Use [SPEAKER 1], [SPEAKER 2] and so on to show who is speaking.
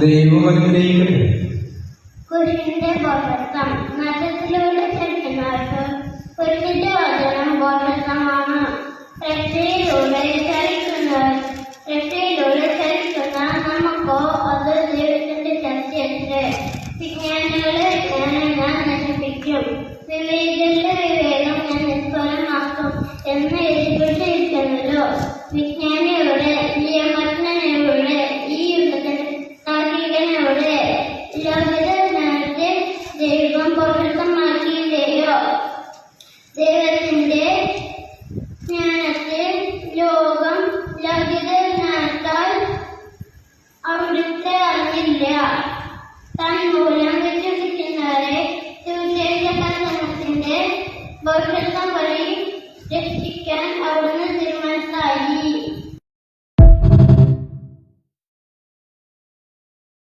[SPEAKER 1] ദൈവം അനുഗ്രഹിക്കട്ടെ.
[SPEAKER 2] കുരിശിന്റെ ബോധത്വം മതത്തിലൂടെ ചലിക്കുന്നവർക്ക് കുരിശിന്റെ വചനം ബോധത്വമാണ്. രക്ഷയിലൂടെ ചലിക്കുന്ന നമുക്കോ അത് ദൈവത്തിന്റെ ശക്തിയത്രേ. വിജ്ഞാനികളെ വിജ്ഞാനം ഞാൻ നശിപ്പിക്കും, വിവേകികളുടെ വിവേകം ഞാൻ നിസ്ഫലമാക്കും എന്ന് എഴുതിപ്പെട്ടിരിക്കുന്നല്ലോ. വിജ്ഞാനിയുടെ നിയമജ്ഞനയുടെ ഈ യുഗത്തിന് താർക്കികനയുടെ ലോകത്തെ ദൈവം പൊരുത്തമാക്കിയില്ലയോ? ദൈവത്തിന്റെ ജ്ഞാനത്തിൽ ലോകം ലൗകികജ്ഞാനത്താൽ അവിടുത്തെ അറിഞ്ഞില്ല. തന്മൂലം വിശ്വസിക്കുന്നവരെ സുവിശേഷ പ്രസംഗത്തിന്റെ പൊരുത്തം വഴി രക്ഷിക്കാൻ അവിടെ